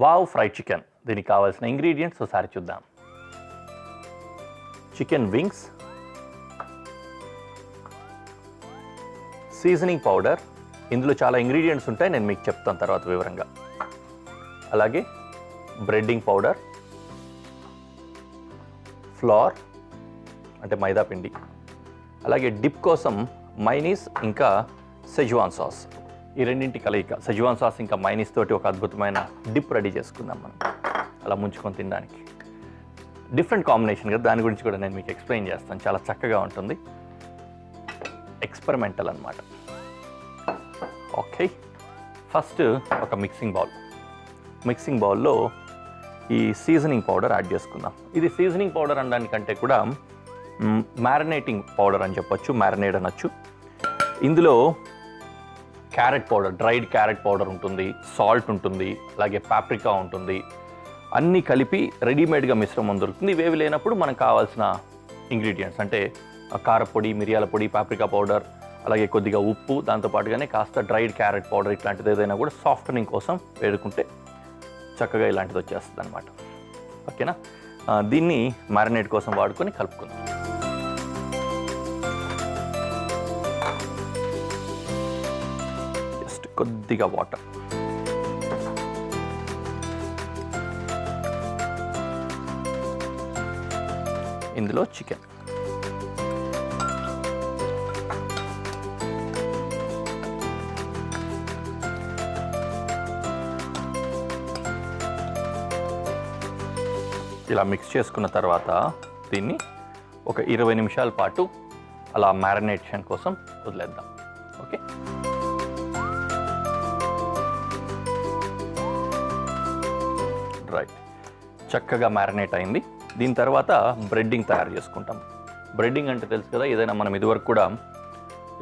Wow fried chicken. దీనికి కావాల్సిన ingredients ఒకసారి చూద్దాం. చికెన్ వింగ్స్, సీజనింగ్ పౌడర్, ఇందులో చాలా ఇంగ్రీడియంట్స్ ఉంటాయి, నేను మీకు చెప్తాను తర్వాత వివరంగా. అలాగే బ్రెడ్డింగ్ పౌడర్, ఫ్లోర్ అంటే మైదా పిండి, అలాగే డిప్ కోసం మైనీస్ ఇంకా సెజ్వాన్ సాస్. ఈ రెండింటి కలయిక, సెజ్వాన్ సాస్ ఇంకా మైనీస్ తోటి ఒక అద్భుతమైన డిప్ రెడీ చేసుకుందాం మనం, అలా ముంచుకొని తినడానికి. డిఫరెంట్ కాంబినేషన్ కదా, దాని గురించి కూడా నేను మీకు ఎక్స్ప్లెయిన్ చేస్తాను. చాలా చక్కగా ఉంటుంది, ఎక్స్పెరిమెంటల్ అన్నమాట. ఓకే, ఫస్ట్ ఒక మిక్సింగ్ బౌల్లో ఈ సీజనింగ్ పౌడర్ యాడ్ చేసుకుందాం. ఇది సీజనింగ్ పౌడర్ అనడానికంటే కూడా మ్యారినేటింగ్ పౌడర్ అని చెప్పొచ్చు, మ్యారినేట్ అనొచ్చు. ఇందులో carrot powder, dried carrot powder ఉంటుంది, సాల్ట్ ఉంటుంది, అలాగే పాప్రికా ఉంటుంది. అన్నీ కలిపి రెడీమేడ్గా మిశ్రమం దొరుకుతుంది. ఇవేవి లేనప్పుడు మనకు కావాల్సిన ఇంగ్రీడియంట్స్ అంటే కారపొడి, మిరియాల పొడి, పాప్రికా పౌడర్, అలాగే కొద్దిగా ఉప్పు, దాంతోపాటుగానే కాస్త డ్రైడ్ క్యారెట్ పౌడర్ ఇట్లాంటిది ఏదైనా కూడా సాఫ్టనింగ్ కోసం వేడుకుంటే చక్కగా ఇలాంటిది వచ్చేస్తుంది అనమాట. ఓకేనా, దీన్ని మ్యారినేట్ కోసం వాడుకొని కలుపుకుందాం. జస్ట్ కొద్దిగా వాటర్, ఇందులో చికెన్, ఇలా మిక్స్ చేసుకున్న తర్వాత దీన్ని ఒక 20 నిమిషాల పాటు అలా మ్యారినేషన్ కోసం వదిలేద్దాం. ఓకే, రైట్, చక్కగా మ్యారినేట్ అయింది. దీని తర్వాత బ్రెడ్డింగ్ తయారు చేసుకుంటాం. బ్రెడ్డింగ్ అంటే తెలుసు కదా, ఏదైనా మనం ఇదివరకు కూడా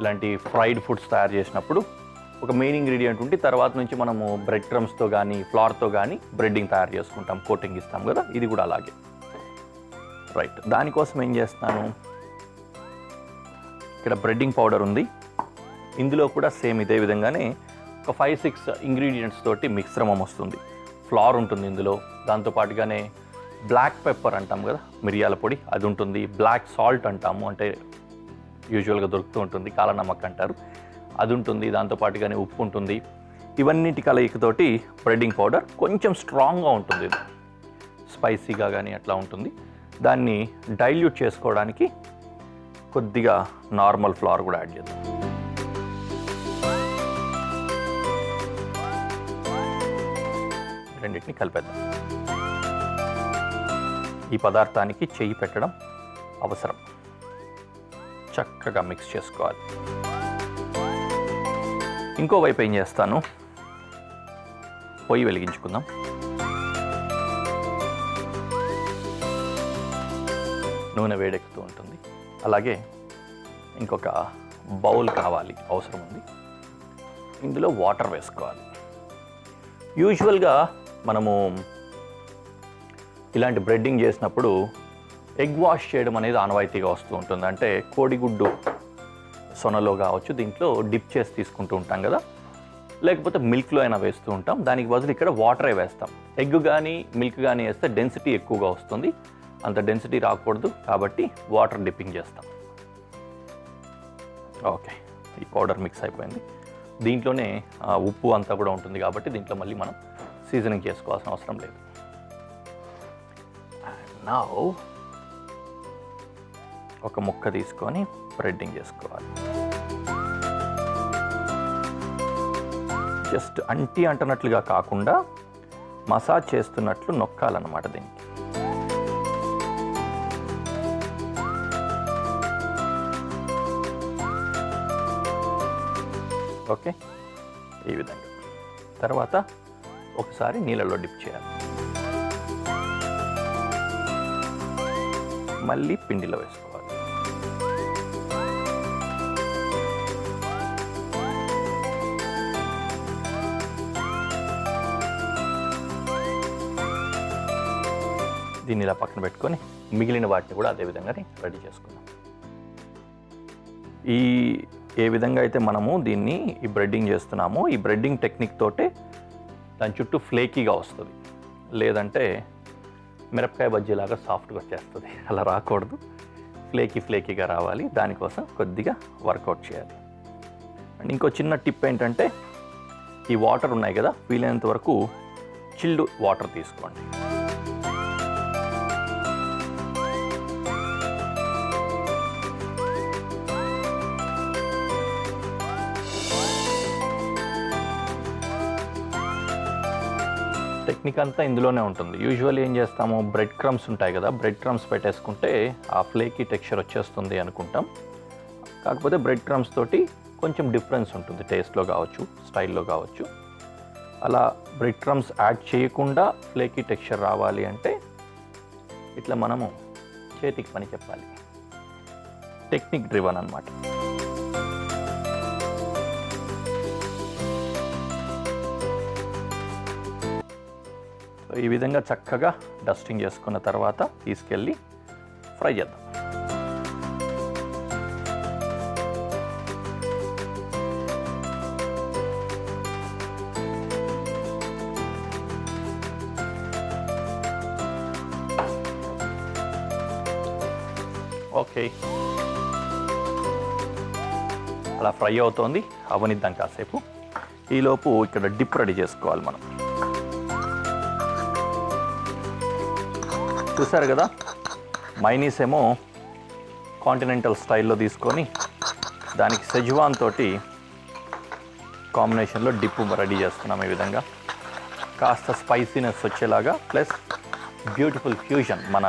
ఇలాంటి ఫ్రైడ్ ఫుడ్స్ తయారు చేసినప్పుడు ఒక మెయిన్ ఇంగ్రీడియంట్ ఉంటే తర్వాత నుంచి మనము బ్రెడ్ క్రమ్స్తో కానీ ఫ్లవర్తో కానీ బ్రెడ్డింగ్ తయారు చేసుకుంటాం, కోటింగ్ ఇస్తాం కదా, ఇది కూడా అలాగే. రైట్, దానికోసం ఏం చేస్తాను, ఇక్కడ బ్రెడ్డింగ్ పౌడర్ ఉంది, ఇందులో కూడా సేమ్ ఇదే విధంగానే ఒక 5-6 ఇంగ్రీడియంట్స్ తోటి మిశ్రమం వస్తుంది. ఫ్లవర్ ఉంటుంది ఇందులో, దాంతోపాటుగానే బ్లాక్ పెప్పర్ అంటాం కదా, మిరియాల పొడి, అది ఉంటుంది. బ్లాక్ సాల్ట్ అంటాము, అంటే యూజువల్గా దొరుకుతూ ఉంటుంది, కాలనమక్ అంటారు, అది ఉంటుంది. దాంతోపాటుగానే ఉప్పు ఉంటుంది. ఇవన్నిటి కలయికతోటి బ్రెడ్డింగ్ పౌడర్ కొంచెం స్ట్రాంగ్గా ఉంటుంది, స్పైసీగా కానీ అట్లా ఉంటుంది. దాన్ని డైల్యూట్ చేసుకోవడానికి కొద్దిగా నార్మల్ ఫ్లవర్ కూడా యాడ్ చేద్దాం. రెండింటిని కలిపేద్దాం. ఈ పదార్థానికి చెయ్యి పెట్టడం అవసరం, చక్కగా మిక్స్ చేసుకోవాలి. ఇంకోవైపు ఏం చేస్తాను, పొయ్యి వెలిగించుకుందాం. నూనె వేడెక్కుతూ ఉంటుంది. అలాగే ఇంకొక బౌల్ కావాలి, అవసరం ఉంది. ఇందులో వాటర్ వేసుకోవాలి. యూజువల్గా మనము ఇలాంటి బ్రెడ్డింగ్ చేసినప్పుడు ఎగ్ వాష్ చేయడం అనేది ఆనవాయితీగా వస్తూ ఉంటుంది. అంటే కోడిగుడ్డు సొనలో కావచ్చు, దీంట్లో డిప్ చేసి తీసుకుంటూ ఉంటాం కదా, లేకపోతే మిల్క్లో అయినా వేస్తూ ఉంటాం. దానికి బదులు ఇక్కడ వాటరే వేస్తాం. ఎగ్ కానీ మిల్క్ కానీ వేస్తే డెన్సిటీ ఎక్కువగా వస్తుంది, అంత డెన్సిటీ రాకూడదు కాబట్టి వాటర్ డిప్పింగ్ చేస్తాం. ఓకే, ఈ పౌడర్ మిక్స్ అయిపోయింది. దీంట్లోనే ఉప్పు అంతా కూడా ఉంటుంది కాబట్టి దీంట్లో మళ్ళీ మనం సీజనింగ్ చేసుకోవాల్సిన అవసరం లేదు. నౌ ఒక ముక్క తీసుకొని బ్రెడ్డింగ్ చేసుకోవాలి. జస్ట్ అంటున్నట్లుగా కాకుండా మసాజ్ చేస్తున్నట్లు నొక్కాలన్నమాట దీనికి. ఓకే, ఈ విధంగా. తర్వాత ఒకసారి నీళ్ళలో డిప్ చేయాలి, మళ్ళీ పిండిలో వేసుకోవాలి. దీన్ని ఇలా పక్కన పెట్టుకొని మిగిలిన వాటిని కూడా అదే విధంగానే రెడీ చేసుకుందాం. ఏ విధంగా అయితే మనము దీన్ని ఈ బ్రెడ్డింగ్ చేస్తున్నామో, ఈ బ్రెడ్డింగ్ టెక్నిక్ తోటే దాని చుట్టూ ఫ్లేకీగా వస్తుంది. లేదంటే మిరపకాయ బజ్జీలాగా సాఫ్ట్గా వచ్చేస్తుంది. అలా రాకూడదు, ఫ్లేకీగా రావాలి. దానికోసం కొద్దిగా వర్కౌట్ చేయాలి. అండ్ ఇంకో చిన్న టిప్ ఏంటంటే, ఈ వాటర్ ఉన్నాయి కదా, వీలైనంత వరకు చిల్డ్ వాటర్ తీసుకోండి. టెక్నిక్ అంతా ఇందులోనే ఉంటుంది. యూజువల్లీ ఏం చేస్తాము, బ్రెడ్ క్రమ్స్ ఉంటాయి కదా, బ్రెడ్ క్రమ్స్ పెట్టేసుకుంటే ఆ ఫ్లేకీ టెక్స్చర్ వచ్చేస్తుంది అనుకుంటాం. కాకపోతే బ్రెడ్ క్రమ్స్ తోటి కొంచెం డిఫరెన్స్ ఉంటుంది, టేస్ట్లో కావచ్చు, స్టైల్లో కావచ్చు. అలా బ్రెడ్ క్రమ్స్ యాడ్ చేయకుండా ఫ్లేకీ టెక్స్చర్ రావాలి అంటే ఇట్లా మనము చేతికి పని చెప్పాలి. టెక్నిక్ డ్రివన్ అన్నమాట. ఈ విధంగా చక్కగా డస్టింగ్ చేసుకున్న తర్వాత తీసుకెళ్ళి ఫ్రై చేద్దాం. ఓకే, అలా ఫ్రై అవుతోంది, అవనిద్దాం కాసేపు. ఈలోపు ఇక్కడ డిప్ రెడీ చేసుకోవాలి మనం. చూసారు కదా, మైనీస్ ఏమో కాంటినెంటల్ స్టైల్లో తీసుకొని దానికి సెజ్వాన్ తోటి కాంబినేషన్లో డిప్ రెడీ చేస్తున్నాం. ఈ విధంగా కాస్త స్పైసీనెస్ వచ్చేలాగా, ప్లస్ బ్యూటిఫుల్ ఫ్యూజన్, మన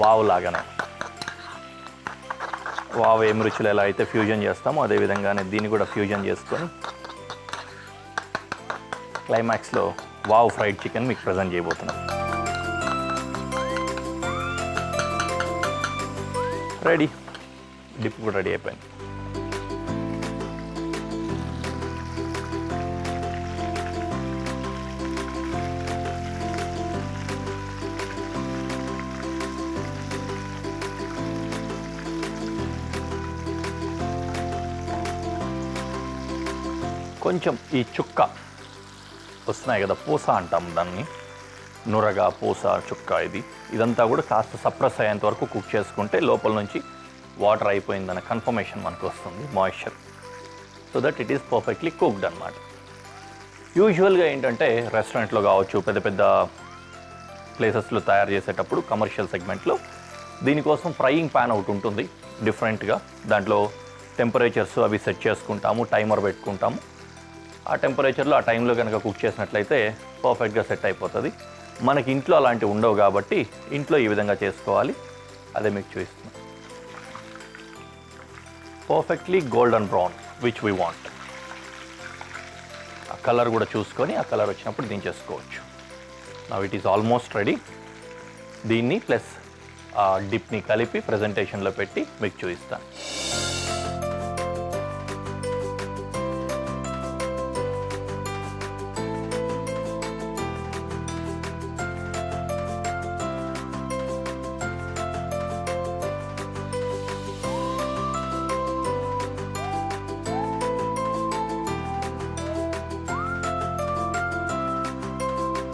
వావ్ లాగానే. వావ్ ఏం రుచులు ఎలా అయితే ఫ్యూజన్ చేస్తామో అదేవిధంగానే దీన్ని కూడా ఫ్యూజన్ చేసుకొని క్లైమాక్స్లో వావ్ ఫ్రైడ్ చికెన్ మీకు ప్రజెంట్ చేయబోతున్నాం. రెడీ, డిప్ కూడా రెడీ అయిపోయింది. కొంచెం ఈ చుక్క వస్తున్నాయి కదా, పూస అంటాం దాన్ని, నురగా పూస చుక్క, ఇదంతా కూడా కాస్త సప్రెస్ అయ్యేంత వరకు కుక్ చేసుకుంటే లోపల నుంచి వాటర్ అయిపోయిందన్న కన్ఫర్మేషన్ మనకు వస్తుంది, moisture. So that it is perfectly cooked అనమాట. యూజువల్గా ఏంటంటే రెస్టారెంట్లో కావచ్చు, పెద్ద పెద్ద ప్లేసెస్లో తయారు చేసేటప్పుడు కమర్షియల్ సెగ్మెంట్లో దీనికోసం ఫ్రైయింగ్ ప్యాన్ ఒకటి ఉంటుంది డిఫరెంట్గా. దాంట్లో టెంపరేచర్స్ అవి సెట్ చేసుకుంటాము, టైమర్ పెట్టుకుంటాము. ఆ టెంపరేచర్లో ఆ టైంలో కనుక కుక్ చేసినట్లయితే పర్ఫెక్ట్గా సెట్ అయిపోతుంది. మనకి ఇంట్లో అలాంటివి ఉండవు కాబట్టి ఇంట్లో ఈ విధంగా చేసుకోవాలి. అదే మీకు చూపిస్తున్నాం. Perfectly golden brown which we want. ఆ కలర్ కూడా చూసుకొని ఆ కలర్ వచ్చినప్పుడు దించేసుకోవచ్చు. Now it is almost ready. దీన్ని ప్లస్ ఆ డిప్ని కలిపి ప్రజెంటేషన్లో పెట్టి మీకు చూపిస్తాను.